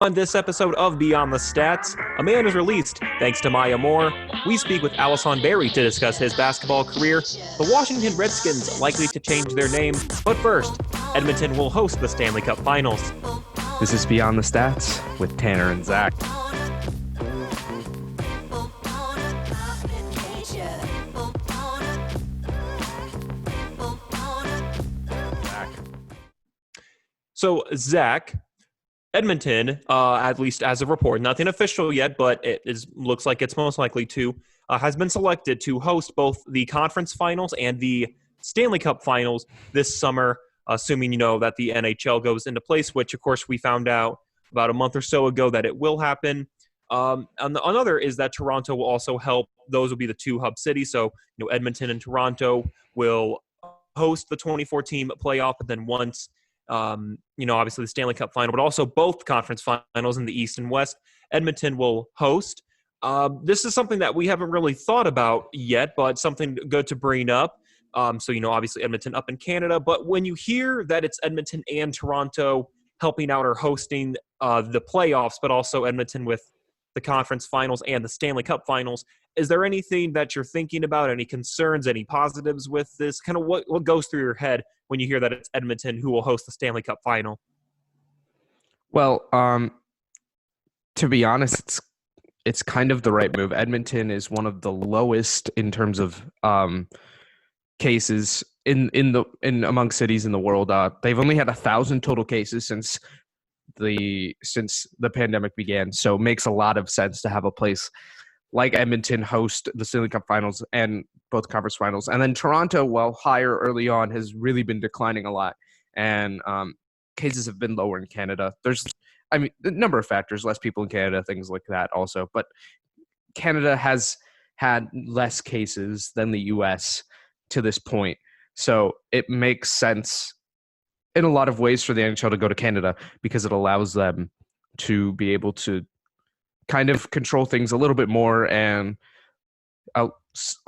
On this episode of Beyond the Stats, a man is released thanks to Maya Moore. We speak with Alhassan Barrie to discuss his basketball career. The Washington Redskins likely to change their name, but first, Edmonton will host the Stanley Cup Finals. This is Beyond the Stats with Tanner and Zach. So, Zach, Edmonton, at least as of report, nothing official yet, but looks like it's most likely to, has been selected to host both the conference finals and the Stanley Cup finals this summer, assuming, that the NHL goes into place, which, of course, we found out about a month or so ago that it will happen. Another is that Toronto will also help. Those will be the two hub cities. So, Edmonton and Toronto will host the 24-team playoff, and then once obviously the Stanley Cup final, but also both conference finals in the East and West, Edmonton will host. This is something that we haven't really thought about yet, but something good to bring up. Obviously Edmonton up in Canada, but when you hear that it's Edmonton and Toronto helping out or hosting the playoffs, but also Edmonton with the conference finals and the Stanley Cup finals, is there anything that you're thinking about, any concerns, any positives with this? Kind of what goes through your head when you hear that it's Edmonton who will host the Stanley Cup final? Well, to be honest, it's kind of the right move. Edmonton is one of the lowest in terms of cases in among cities in the world. They've only had 1,000 total cases since the pandemic began, so it makes a lot of sense to have a place like Edmonton host the Stanley Cup finals and both conference finals. And then Toronto, while higher early on, has really been declining a lot. And cases have been lower in Canada. There's a number of factors, less people in Canada, things like that also. But Canada has had less cases than the U.S. to this point. So it makes sense in a lot of ways for the NHL to go to Canada because it allows them to be able to kind of control things a little bit more and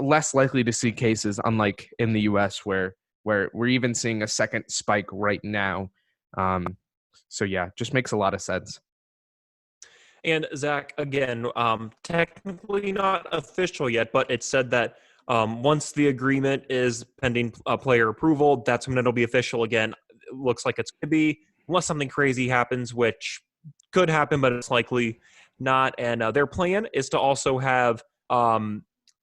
less likely to see cases, unlike in the U.S. where we're even seeing a second spike right now. Just makes a lot of sense. And Zach, again, technically not official yet, but it said that once the agreement is pending player approval, that's when it'll be official again. It looks like it's going to be, unless something crazy happens, which could happen, but it's likely not. And their plan is to also have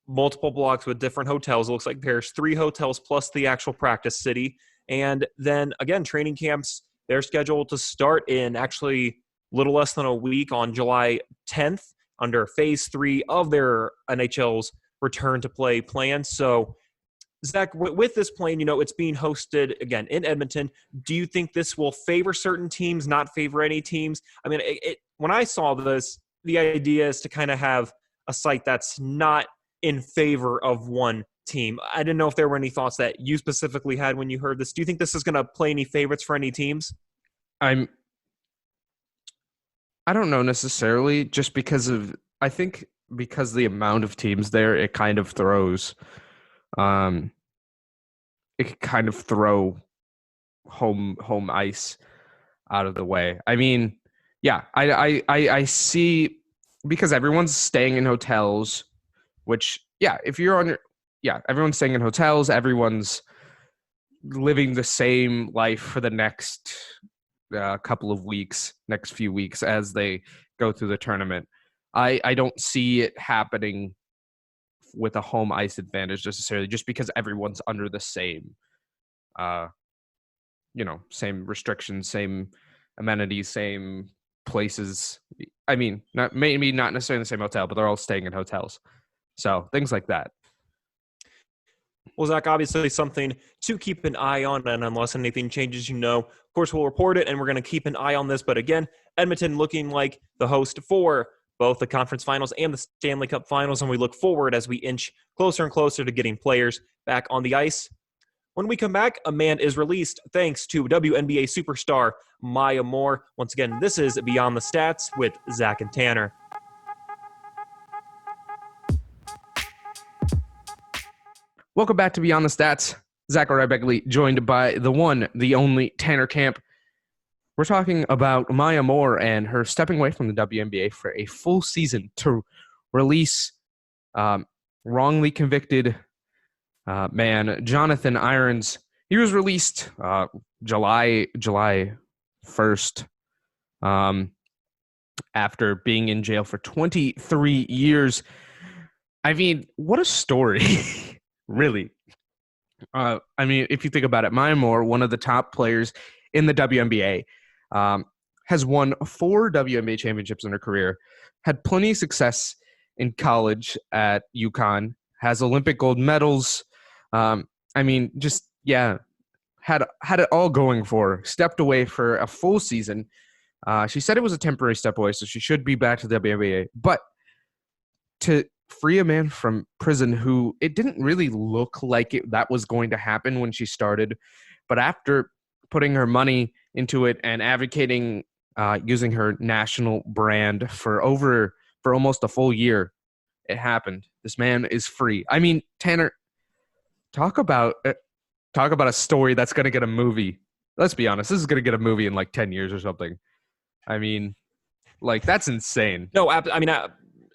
multiple blocks with different hotels. It looks like there's 3 hotels plus the actual practice city. And then, again, training camps, they're scheduled to start in actually a little less than a week on July 10th under Phase 3 of their NHL's return to play plan. So, Zach, with this plan, it's being hosted, again, in Edmonton. Do you think this will favor certain teams, not favor any teams? I mean, when I saw this, the idea is to kind of have a site that's not in favor of one team. I didn't know if there were any thoughts that you specifically had when you heard this. Do you think this is going to play any favorites for any teams? I don't know necessarily, just because the amount of teams there, it kind of throws it could kind of throw home ice out of the way. I mean, yeah, I see, because everyone's staying in hotels, which, yeah, if you're on your, yeah, everyone's staying in hotels, everyone's living the same life for the next couple of weeks, next few weeks as they go through the tournament. I don't see it happening with a home ice advantage necessarily, just because everyone's under the same, same restrictions, same amenities, same places. I mean, maybe not necessarily in the same hotel, but they're all staying in hotels. So things like that. Well, Zach, obviously something to keep an eye on, and unless anything changes, of course, we'll report it, and we're going to keep an eye on this. But again, Edmonton looking like the host for both the conference finals and the Stanley Cup finals, and we look forward as we inch closer and closer to getting players back on the ice. When we come back, a man is released thanks to WNBA superstar Maya Moore. Once again, this is Beyond the Stats with Zach and Tanner. Welcome back to Beyond the Stats. Zachariah Beckley, joined by the one, the only Tanner Camp. We're talking about Maya Moore and her stepping away from the WNBA for a full season to release wrongly convicted man Johnathon Irons. He was released July 1st after being in jail for 23 years. I mean, what a story, really. I mean, if you think about it, Maya Moore, one of the top players in the WNBA, has won 4 WNBA championships in her career, had plenty of success in college at UConn, has Olympic gold medals. I mean, just, yeah, had it all going for her. Stepped away for a full season. She said it was a temporary step away, so she should be back to the WNBA. But to free a man from prison who it didn't really look like that was going to happen when she started, but after putting her money into it and advocating using her national brand for almost a full year, it happened. This man is free. I mean, Tanner, talk about a story that's going to get a movie. Let's be honest, this is going to get a movie in like 10 years or something. I mean, like, that's insane. No,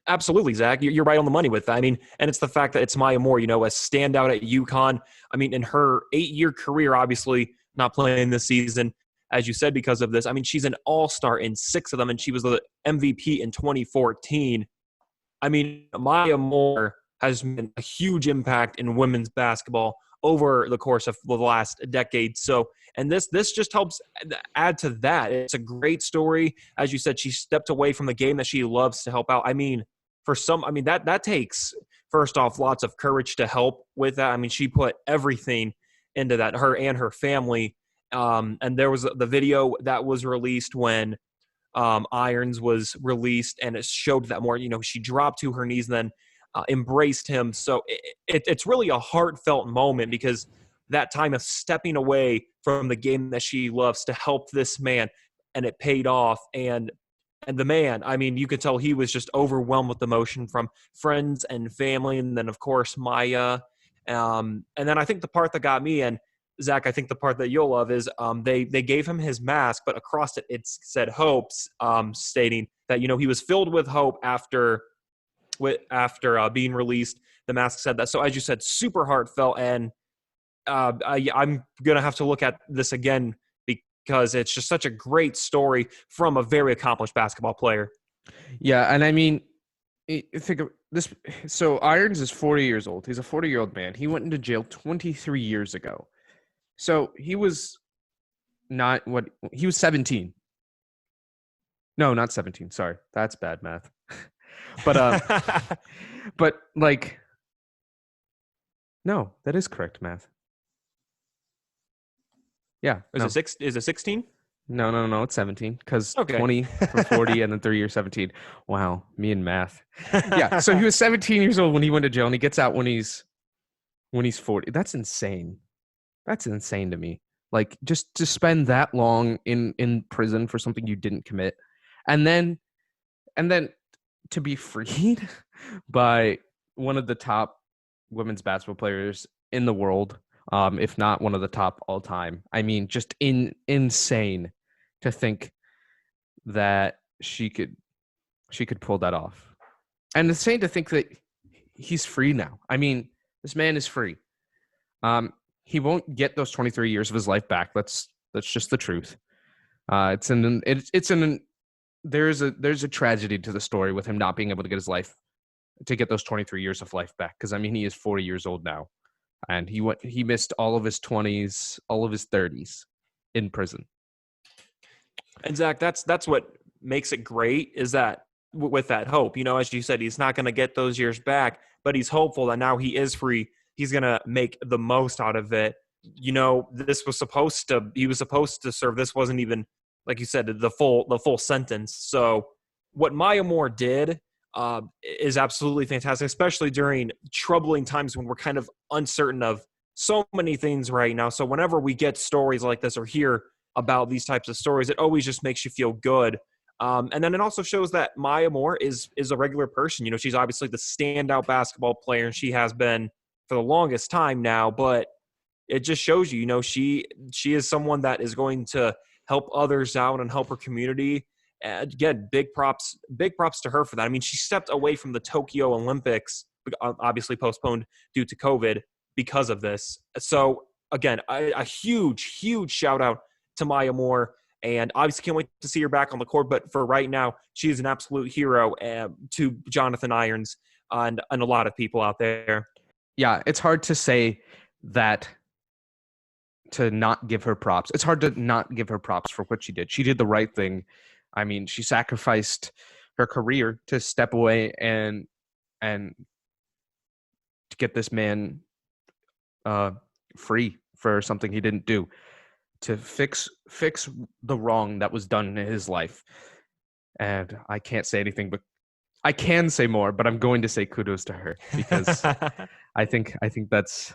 absolutely, Zach. You're right on the money with that. I mean, and it's the fact that it's Maya Moore, a standout at UConn. I mean, in her 8-year career, obviously not playing this season, as you said, because of this. I mean, she's an all-star in 6 of them, and she was the MVP in 2014. I mean, Maya Moore has been a huge impact in women's basketball over the course of the last decade. So, and this just helps add to that. It's a great story. As you said, she stepped away from the game that she loves to help out. I mean, that takes, first off, lots of courage to help with that. I mean, she put everything into that, her and her family. And there was the video that was released when Irons was released, and it showed that more, she dropped to her knees and then embraced him. So it's really a heartfelt moment, because that time of stepping away from the game that she loves to help this man, and it paid off. And the man, I mean, you could tell he was just overwhelmed with emotion from friends and family, and then of course Maya. And then I think the part that got me, and Zach, I think the part that you'll love is they gave him his mask, but across it said hopes, stating that he was filled with hope after being released. The mask said that. So as you said, super heartfelt, and I'm gonna have to look at this again, because it's just such a great story from a very accomplished basketball player. Yeah, and I mean, think of this. So Irons is 40 years old. He's a 40-year-old man. He went into jail 23 years ago. So he was he was 17. No, not 17. Sorry. That's bad math. But like, no, that is correct math. Yeah. Is it 16? No, it's 17, because Okay. 20 from 40 and then 3 years 17. Wow, me and math. Yeah, so he was 17 years old when he went to jail, and he gets out when he's 40. That's insane. That's insane to me. Like, just to spend that long in prison for something you didn't commit, and then to be freed by one of the top women's basketball players in the world, if not one of the top all time. I mean, just insane to think that she could pull that off. And insane to think that he's free now. I mean, this man is free. He won't get those 23 years of his life back. That's just the truth. There's a tragedy to the story with him not being able to get those 23 years of life back. Because I mean, he is 40 years old now, and he missed all of his 20s, all of his 30s in prison. And Zach, that's what makes it great, is that with that hope, as you said, he's not going to get those years back, but he's hopeful that now he is free. He's going to make the most out of it. He was supposed to serve. This wasn't even, like you said, the full sentence. So what Maya Moore did is absolutely fantastic, especially during troubling times when we're kind of uncertain of so many things right now. So whenever we get stories like this or hear about these types of stories, it always just makes you feel good. And then it also shows that Maya Moore is a regular person. She's obviously the standout basketball player, and she has been for the longest time now, but it just shows you, she is someone that is going to help others out and help her community. And again, big props to her for that. I mean, she stepped away from the Tokyo Olympics, obviously postponed due to COVID because of this. So again, a huge shout out to Maya Moore. And obviously can't wait to see her back on the court. But for right now, she is an absolute hero to Johnathon Irons and a lot of people out there. Yeah, it's hard to say that to not give her props. It's hard to not give her props for what she did. She did the right thing. I mean, she sacrificed her career to step away and to get this man free for something he didn't do, to fix the wrong that was done in his life. And I can't say anything, but I can say more, but I'm going to say kudos to her because I think that's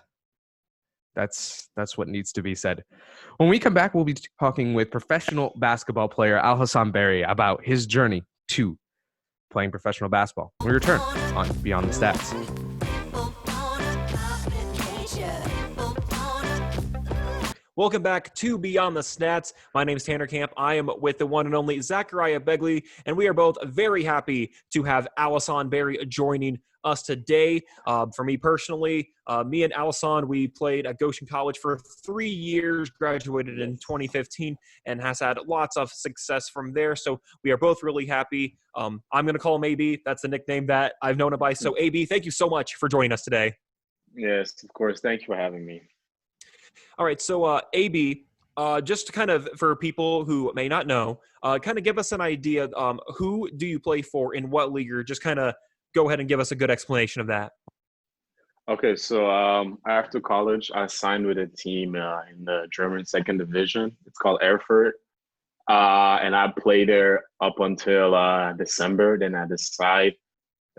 what needs to be said. When we come back, we'll be talking with professional basketball player Alhassan Barrie about his journey to playing professional basketball. We return on Beyond the Stats. Welcome back to Beyond the Stats. My name is Tanner Camp. I am with the one and only Zachariah Begley, and we are both very happy to have Alhassan Barrie joining us today. For me personally, me and Alhassan, we played at Goshen College for 3 years, graduated in 2015, and has had lots of success from there. So we are both really happy. I'm going to call him AB. That's the nickname that I've known him by. So AB, thank you so much for joining us today. Yes, of course. Thank you for having me. All right, so AB, just to kind of, for people who may not know, kind of give us an idea, who do you play for in what league, or just kind of go ahead and give us a good explanation of that. Okay, so after college, I signed with a team in the German second division. It's called Erfurt. And I played there up until December. Then I decided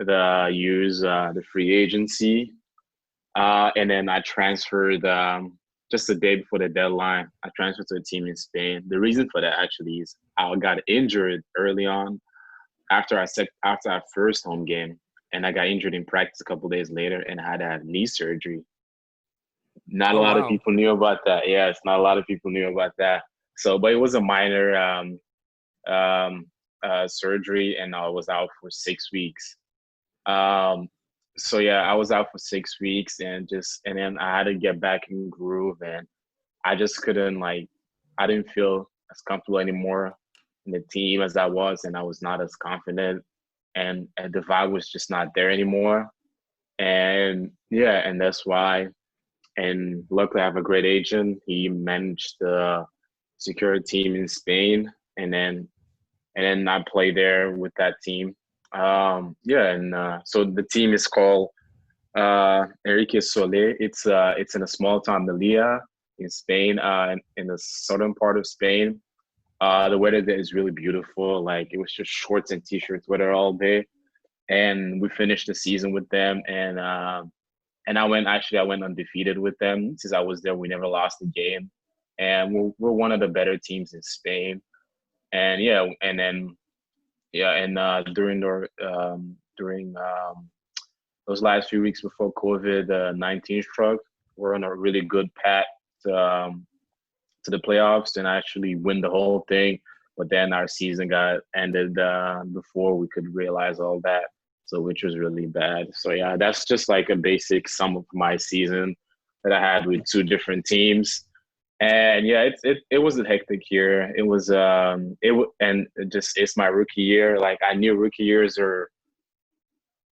to use the free agency. And then I transferred just the day before the deadline. I transferred to a team in Spain. The reason for that actually is I got injured early on after our first home game. And I got injured in practice a couple of days later and I had to have knee surgery. Not a lot of people knew about that. Yes, not a lot of people knew about that. So, but it was a minor surgery, and I was out for 6 weeks. So yeah, I was out for 6 weeks, and then I had to get back in groove, and I just couldn't I didn't feel as comfortable anymore in the team as I was, and I was not as confident, and the vibe was just not there anymore. And yeah, and that's why. And luckily, I have a great agent. He managed to secure a team in Spain, and then I played there with that team. So the team is called Enrique Soler. It's in a small town, Melilla, in Spain, in the southern part of Spain. The weather there is really beautiful. It was just shorts and t-shirts weather all day, and we finished the season with them. And I went undefeated with them. Since I was there, we never lost a game, and we're one of the better teams in Spain. And during those last few weeks before COVID-19 struck, we're on a really good path to the playoffs and actually win the whole thing. But then our season got ended before we could realize all that, so which was really bad. So yeah, that's just a basic sum of my season that I had with two different teams. And yeah, it was a hectic year. It was it's my rookie year. I knew rookie years are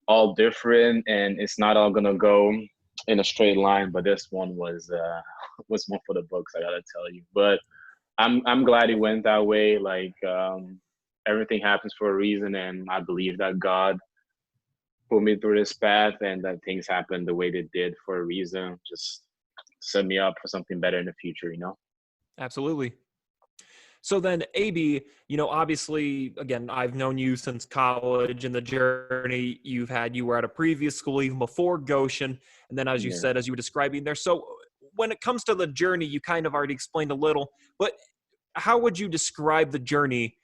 all different, and it's not all gonna go in a straight line. But this one was one for the books, I gotta tell you. But I'm glad it went that way. Everything happens for a reason, and I believe that God put me through this path, and that things happened the way they did for a reason. Just set me up for something better in the future, Absolutely. So then, AB, obviously, again, I've known you since college, and the journey you were at a previous school even before Goshen, and then as you said, as you were describing there. So when it comes to the journey, you kind of already explained a little, but how would you describe the journey,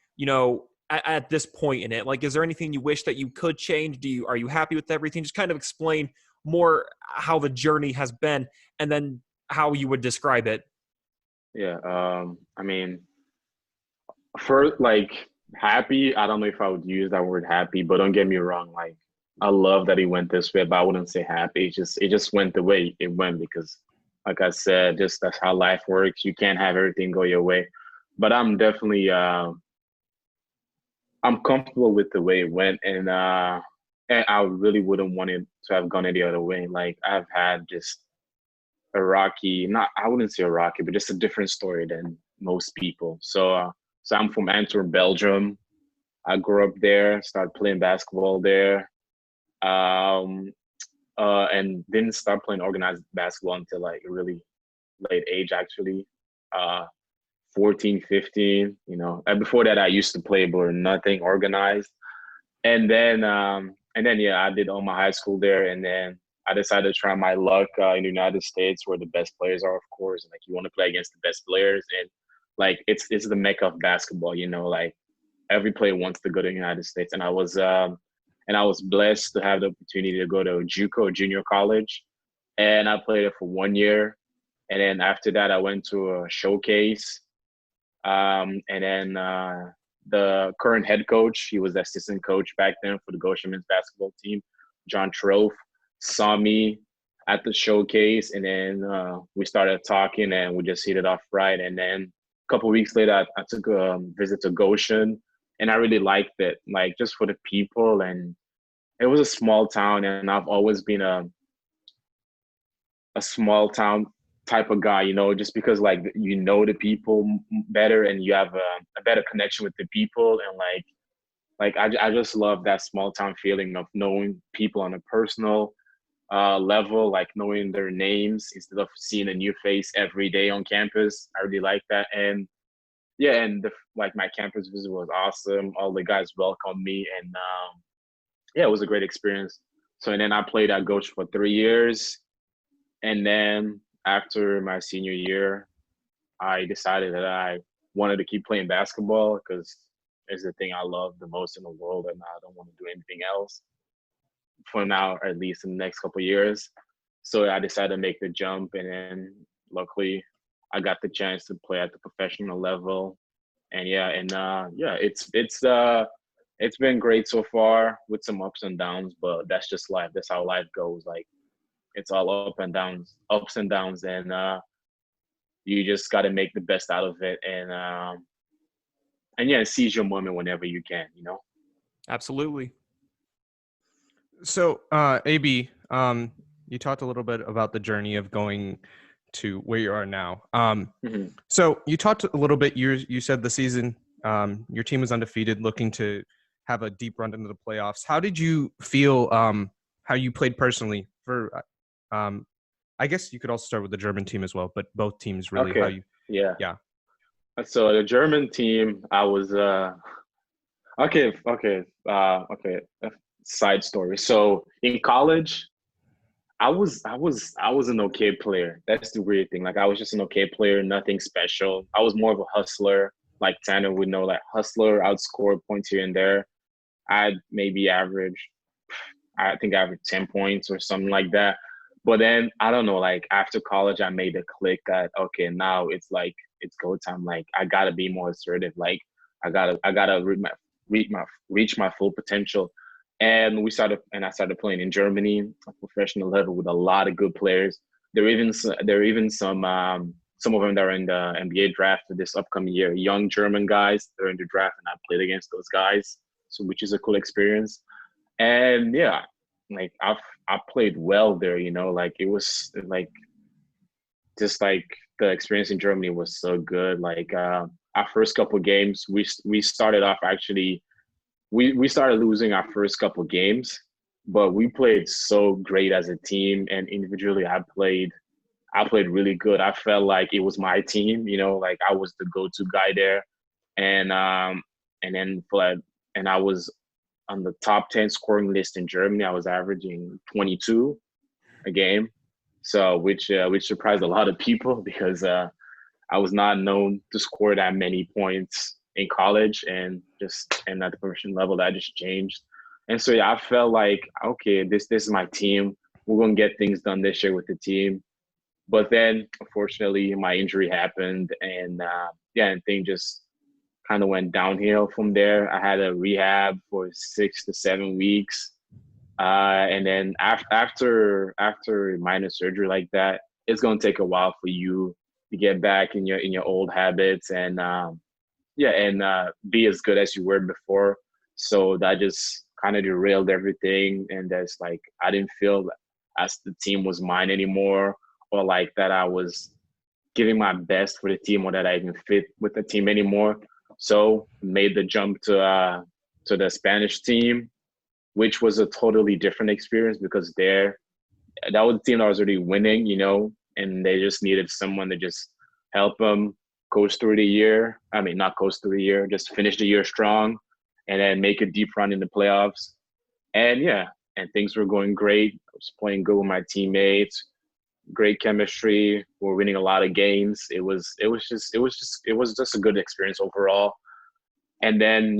at this point in it? Is there anything you wish that you could change? Are you happy with everything? Just kind of explain more how the journey has been, and then how you would describe it. Yeah. For like happy, I don't know if I would use that word happy, but don't get me wrong. Like I love that he went this way, but I wouldn't say happy. It just went the way it went because, like I said, just that's how life works. You can't have everything go your way. But I'm definitely I'm comfortable with the way it went, and I really wouldn't want it to have gone any other way. Like I've had just a rocky, not I wouldn't say a rocky, but just a different story than most people. So I'm from Antwerp, Belgium. I grew up there, started playing basketball there, um, and didn't start playing organized basketball until like a really late age, actually. Uh, 14, 15, And before that, I used to play, but nothing organized. And then yeah, I did all my high school there, and then I decided to try my luck in the United States, where the best players are, of course. Like you want to play against the best players, and like it's the mecca of basketball. Like every player wants to go to the United States, and I was blessed to have the opportunity to go to JUCO, junior college, and I played it for 1 year, and then after that, I went to a showcase, and then the current head coach, he was the assistant coach back then for the Goshen men's basketball team, John Troth, saw me at the showcase, and then we started talking, and we just hit it off right. And then a couple of weeks later, I took a visit to Goshen, and I really liked it, like just for the people. And it was a small town, and I've always been a small town type of guy, just because like the people better, and you have a better connection with the people, and I just love that small town feeling of knowing people on a personal level, like knowing their names instead of seeing a new face every day on campus. I really like that. And yeah, and like my campus visit was awesome. All the guys welcomed me, and yeah, it was a great experience. So and then I played at Goshen for 3 years, and then after my senior year, I decided that I wanted to keep playing basketball because it's the thing I love the most in the world, and I don't want to do anything else for now, at least in the next couple of years. So I decided to make the jump, and then luckily I got the chance to play at the professional level. And yeah, it's been great so far with some ups and downs, but that's just life. That's how life goes. Like it's all ups and downs, and you just got to make the best out of it, and yeah, seize your moment whenever you can. Absolutely. So, AB, you talked a little bit about the journey of going to where you are now. Mhm. So you talked a little bit. You said the season, your team was undefeated, looking to have a deep run into the playoffs. How did you feel? How you played personally for? I guess you could also start with the German team as well, but both teams really. How Okay. you? Yeah. Yeah. So the German team, I was okay. Side story. So in college, I was an okay player. That's the weird thing. Like I was just an okay player, nothing special. I was more of a hustler, like Tanner would know, like hustler, outscore points here and there. I'd maybe average, I think I averaged 10 points or something like that. But then I don't know, like after college, I made a click that okay, now it's like it's go time. Like I gotta be more assertive. Like I gotta reach my full potential. And I started playing in Germany at professional level with a lot of good players. There are even some of them that are in the NBA draft for this upcoming year. Young German guys, they're in the draft, and I played against those guys, so which is a cool experience. And yeah, like I played well there. Like it was like just like the experience in Germany was so good. Like our first couple games, we started off actually we started losing our first couple games, but we played so great as a team, and individually I played really good. I felt like it was my team. Like I was the go-to guy there, and then and I was on the top 10 scoring list in Germany. I was averaging 22 a game, so which surprised a lot of people because I was not known to score that many points in college, and at the professional level that just changed. And so yeah, I felt like okay, this is my team. We're gonna get things done this year with the team. But then unfortunately my injury happened, and yeah, and things just kind of went downhill from there. I had a rehab for 6 to 7 weeks. And then after minor surgery like that, it's going to take a while for you to get back in your old habits and be as good as you were before. So that just kind of derailed everything. And that's like, I didn't feel as the team was mine anymore, or like that I was giving my best for the team, or that I even fit with the team anymore. So made the jump to the Spanish team, which was a totally different experience because that was a team that was already winning, and they just needed someone to just help them coast through the year. I mean, not coast through the year, just finish the year strong and then make a deep run in the playoffs. And and things were going great. I was playing good with my teammates, great chemistry. We're winning a lot of games. It was just a good experience overall. And then,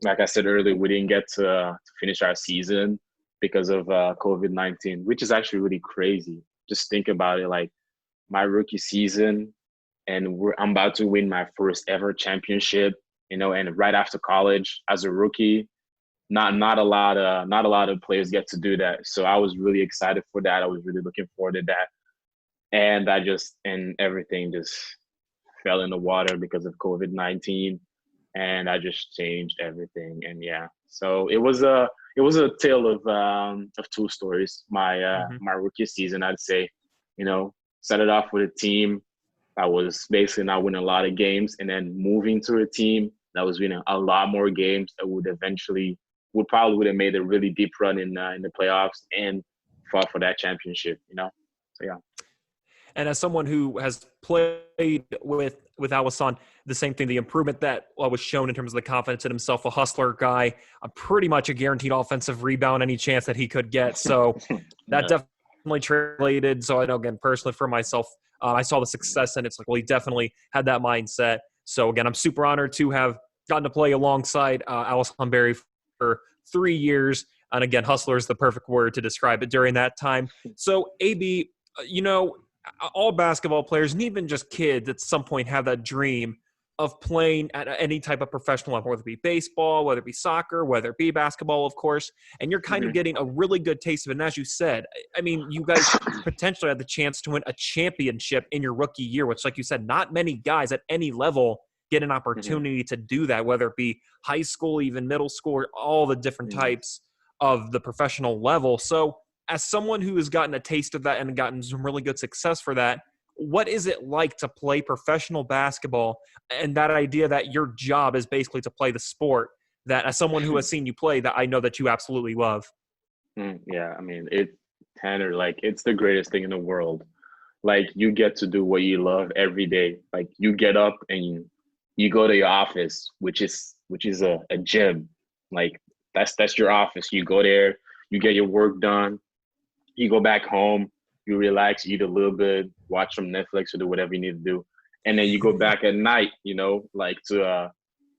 like I said earlier, we didn't get to finish our season because of COVID-19, which is actually really crazy. Just think about it, like my rookie season, and I'm about to win my first ever championship, and right after college as a rookie. Not a lot of players get to do that. So I was really excited for that. I was really looking forward to that. And everything just fell in the water because of COVID-19. And I just changed everything. And so it was a tale of two stories. My rookie season, I'd say, started off with a team that was basically not winning a lot of games, and then moving to a team that was winning a lot more games that would probably have made a really deep run in the playoffs and fought for that championship. So And as someone who has played with Alhassan, the same thing, the improvement that was shown in terms of the confidence in himself, a hustler guy, a pretty much a guaranteed offensive rebound any chance that he could get. So that definitely translated. So I know, again, personally for myself, I saw the success and it's like, well, he definitely had that mindset. So again, I'm super honored to have gotten to play alongside Alhassan Barrie for 3 years. And again, hustler is the perfect word to describe it during that time. So AB, all basketball players and even just kids at some point have that dream of playing at any type of professional level, whether it be baseball, whether it be soccer, whether it be basketball, of course. And you're kind of getting a really good taste of it. And as you said, I mean, you guys potentially had the chance to win a championship in your rookie year, which, like you said, not many guys at any level get an opportunity to do that, whether it be high school, even middle school, all the different types of the professional level. So as someone who has gotten a taste of that and gotten some really good success for that, what is it like to play professional basketball and that idea that your job is basically to play the sport that, as someone who has seen you play, that I know that you absolutely love? I mean, Tanner, like, it's the greatest thing in the world. Like, you get to do what you love every day. Like, you get up and you go to your office, which is a gym. Like, that's your office. You go there, you get your work done, you go back home, you relax, eat a little bit, watch some Netflix or do whatever you need to do. And then you go back at night, like to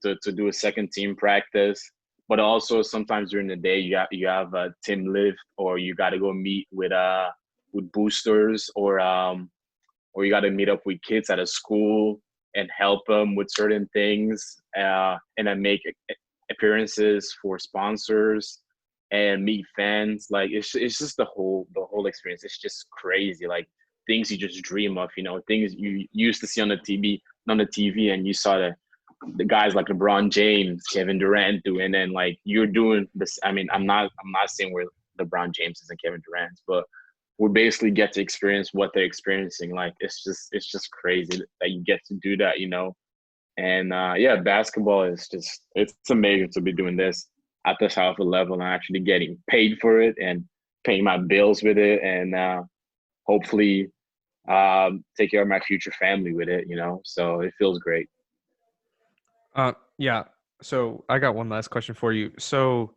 do a second team practice. But also sometimes during the day you have a team lift, or you got to go meet with boosters, or you got to meet up with kids at a school and help them with certain things, and then make appearances for sponsors and meet fans. Like, it's just the whole experience. It's just crazy. Like, things you just dream of, things you used to see on the TV, and you saw the guys like LeBron James, Kevin Durant do, and then like you're doing this. I mean, I'm not saying we're LeBron James and Kevin Durant, but we basically get to experience what they're experiencing. Like, it's just crazy that you get to do that, And basketball is it's amazing to be doing this at this high of a level and actually getting paid for it and paying my bills with it, and hopefully take care of my future family with it, So it feels great. So I got one last question for you. So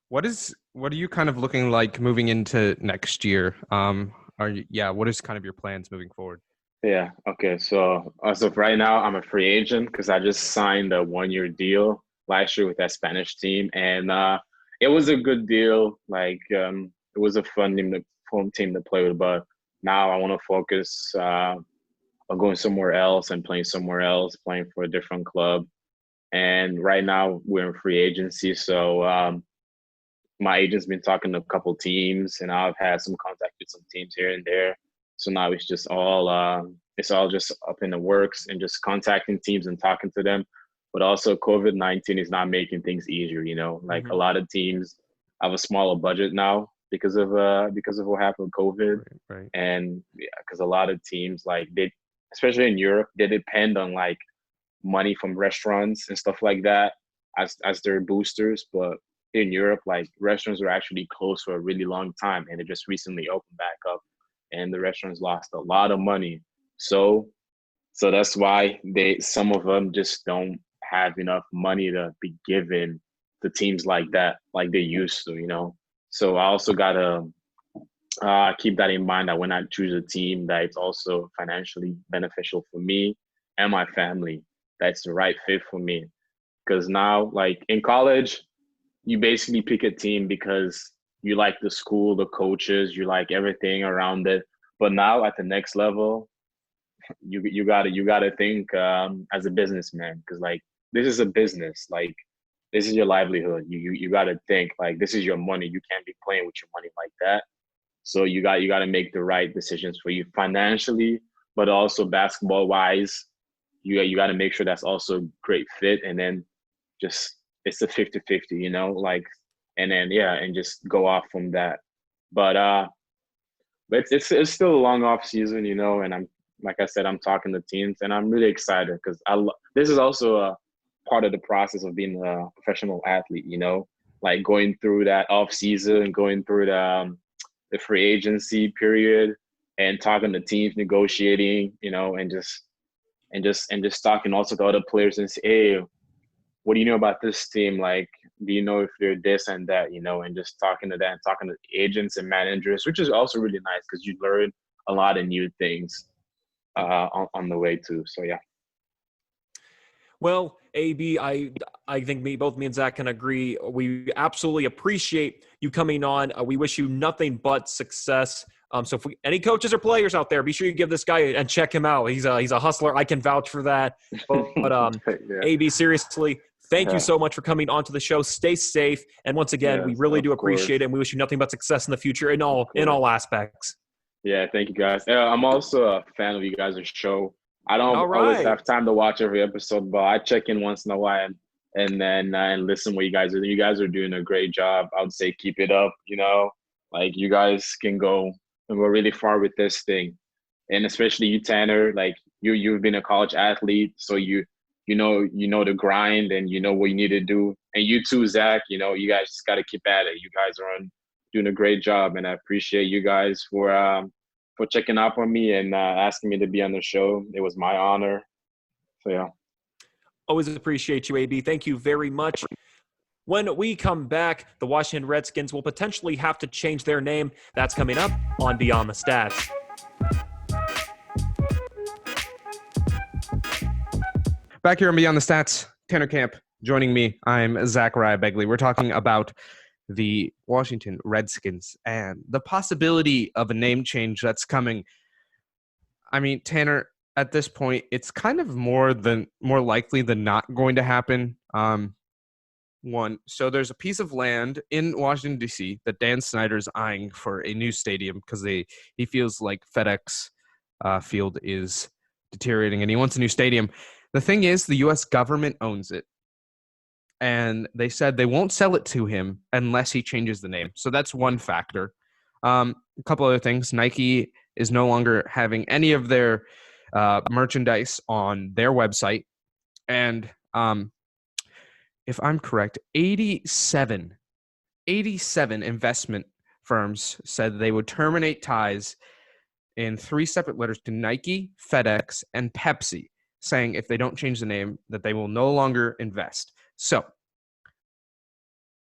what are you kind of looking like moving into next year? What is kind of your plans moving forward? Yeah. Okay. So as of right now, I'm a free agent because I just signed a 1-year deal last year with that Spanish team, and it was a good deal. Like, it was a fun team to play with. But now I want to focus a going somewhere else and playing somewhere else, playing for a different club. And right now we're in free agency. So my agent's been talking to a couple teams, and I've had some contact with some teams here and there. So now it's all just up in the works and just contacting teams and talking to them. But also COVID-19 is not making things easier. Like a lot of teams have a smaller budget now because of what happened with COVID. Right. And because a lot of teams, like, especially in Europe, they depend on like money from restaurants and stuff like that as their boosters. But in Europe, like, restaurants were actually closed for a really long time, and it just recently opened back up, and the restaurants lost a lot of money. So that's why some of them just don't have enough money to be given to teams like that, like they used to. So I also gotta keep that in mind, that when I choose a team, that it's also financially beneficial for me and my family, that's the right fit for me. Because now, like in college, you basically pick a team because you like the school, the coaches, you like everything around it. But now at the next level, you gotta think as a businessman, because like this is a business. Like, this is your livelihood. You gotta think like this is your money. You can't be playing with your money like that. So you gotta make the right decisions for you financially, but also basketball wise. You gotta make sure that's also great fit, and then just it's a 50-50, like, and then and just go off from that. But it's still a long off season, and I'm, like I said, I'm talking to teams, and I'm really excited because this is also a part of the process of being a professional athlete, like going through that off season, going through the free agency period, and talking to teams, negotiating, and just talking also to other players and say, hey, what do you know about this team? Like, do you know if they're this and that, and just talking to them, talking to agents and managers, which is also really nice because you learn a lot of new things on the way too. So, yeah. Well, AB, I think both me and Zach can agree. We absolutely appreciate you coming on. We wish you nothing but success. So if any coaches or players out there, be sure you give this guy and check him out. He's a hustler. I can vouch for that. But Yeah. AB, seriously, thank you so much for coming onto the show. Stay safe. And once again, we Yes, really of do appreciate course. it. And we wish you nothing but success in the future in all aspects. Yeah, thank you guys. I'm also a fan of you guys' show. I don't All always right. have time to watch every episode, but I check in once in a while and then and listen what you guys are doing. You guys are doing a great job. I would say keep it up, like you guys can go really far with this thing. And especially you, Tanner, like you've been a college athlete, so you know the grind and you know what you need to do. And you too, Zach, you guys just gotta keep at it. You guys are doing a great job, and I appreciate you guys for checking up on me and asking me to be on the show. It was my honor. So, yeah. Always appreciate you, AB. Thank you very much. When we come back, the Washington Redskins will potentially have to change their name. That's coming up on Beyond the Stats. Back here on Beyond the Stats, Tanner Camp joining me. I'm Zachariah Begley. We're talking about the Washington Redskins and the possibility of a name change that's coming. I mean, Tanner, at this point, it's kind of more likely than not going to happen. So there's a piece of land in Washington, D.C. that Dan Snyder's eyeing for a new stadium because he feels like FedEx Field is deteriorating and he wants a new stadium. The thing is, the U.S. government owns it. And they said they won't sell it to him unless he changes the name. So that's one factor. A couple other things. Nike is no longer having any of their merchandise on their website. And if I'm correct, 87 investment firms said they would terminate ties in 3 separate letters to Nike, FedEx, and Pepsi, saying if they don't change the name, that they will no longer invest. So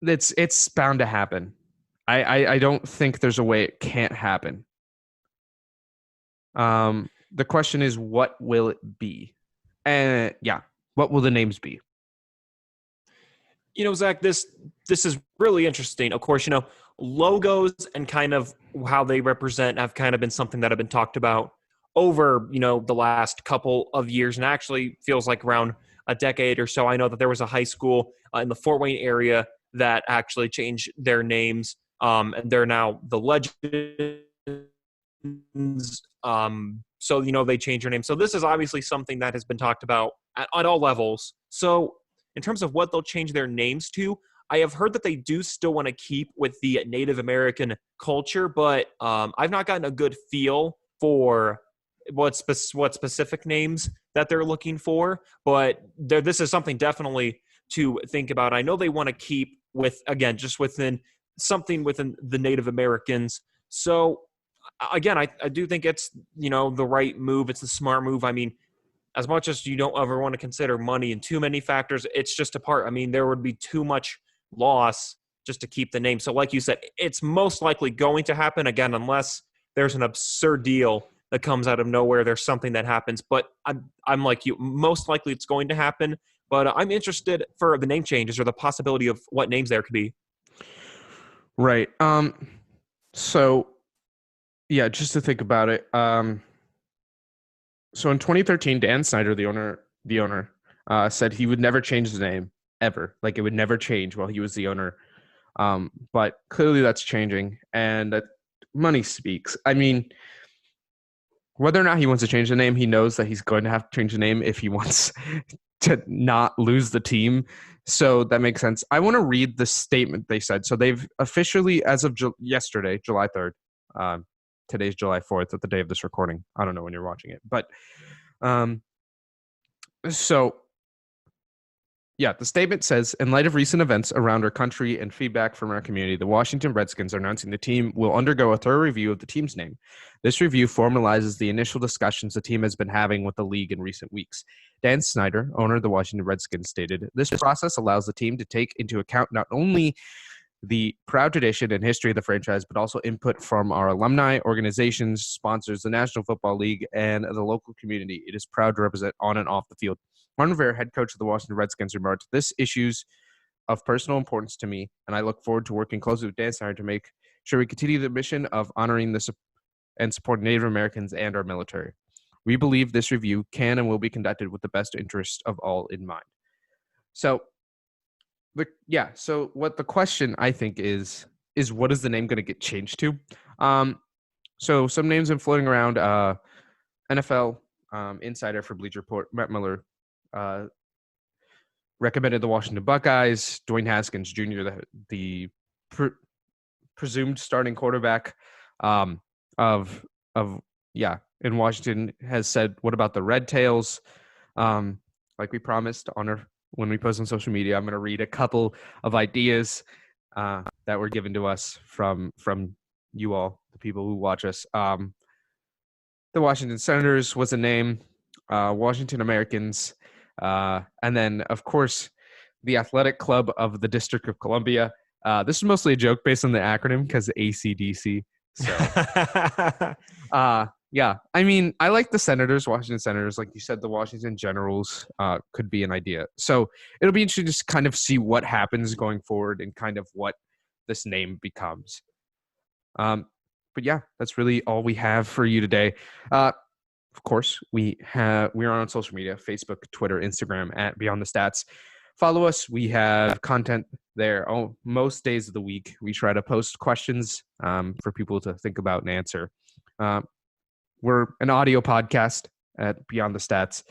it's bound to happen. I don't think there's a way it can't happen. The question is, what will it be? And what will the names be? Zach, this is really interesting. Of course, logos and kind of how they represent have kind of been something that have been talked about over, the last couple of years, and actually feels like around a decade or so. I know that there was a high school in the Fort Wayne area that actually changed their names, and they're now the Legends. So, they changed their name. So this is obviously something that has been talked about at all levels. So in terms of what they'll change their names to, I have heard that they do still want to keep with the Native American culture, but I've not gotten a good feel for what specific names that they're looking for. But this is something definitely to think about. I know they want to keep with, again, just within the Native Americans. So again, I do think it's, the right move. It's the smart move. I mean, as much as you don't ever want to consider money and too many factors, it's just a part. I mean, there would be too much loss just to keep the name. So like you said, it's most likely going to happen, again, unless there's an absurd deal that comes out of nowhere. There's something that happens. But I'm like you, most likely it's going to happen. But I'm interested for the name changes or the possibility of what names there could be. Right. So, yeah, just to think about it. So in 2013, Dan Snyder, the owner, said he would never change the name ever. Like, it would never change while he was the owner. But clearly that's changing, and money speaks. I mean, whether or not he wants to change the name, he knows that he's going to have to change the name if he wants to not lose the team. So that makes sense. I want to read the statement they said. So they've officially, as of yesterday, July 3rd, today's July 4th at the day of this recording. I don't know when you're watching it, but so yeah, the statement says, in light of recent events around our country and feedback from our community, the Washington Redskins are announcing the team will undergo a thorough review of the team's name. This review formalizes the initial discussions the team has been having with the league in recent weeks. Dan Snyder, owner of the Washington Redskins, stated, this process allows the team to take into account not only the proud tradition and history of the franchise, but also input from our alumni, organizations, sponsors, the National Football League, and the local community it is proud to represent on and off the field. Ron Rivera, head coach of the Washington Redskins, remarked, this issue's of personal importance to me, and I look forward to working closely with Dan Snyder to make sure we continue the mission of honoring and supporting Native Americans and our military. We believe this review can and will be conducted with the best interest of all in mind. So, so what the question, I think, is what is the name going to get changed to? So some names have been floating around. NFL insider for Bleacher Report, Matt Miller, recommended the Washington Buckeyes. Dwayne Haskins Jr., the presumed starting quarterback in Washington, has said, what about the Red Tails? Like we promised when we post on social media, I'm going to read a couple of ideas that were given to us from you all, the people who watch us. The Washington Senators was a name, Washington Americans, and then, of course, the Athletic Club of the District of Columbia. This is mostly a joke based on the acronym because AC/DC. So, yeah, I mean, I like the Senators, Washington Senators. Like you said, the Washington Generals could be an idea. So it'll be interesting to just kind of see what happens going forward and kind of what this name becomes. But yeah, that's really all we have for you today. Of course, we're on social media, Facebook, Twitter, Instagram, at Beyond the Stats. Follow us. We have content there most days of the week. We try to post questions for people to think about and answer. We're an audio podcast at Beyond the Stats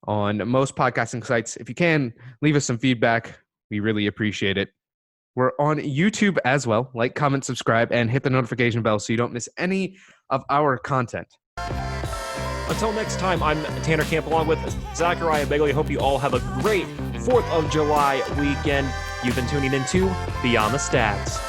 on most podcasting sites. If you can, leave us some feedback. We really appreciate it. We're on YouTube as well. Like, comment, subscribe, and hit the notification bell so you don't miss any of our content. Until next time, I'm Tanner Camp along with Zachariah and Tanner. Hope you all have a great 4th of July weekend. You've been tuning into Beyond the Stats.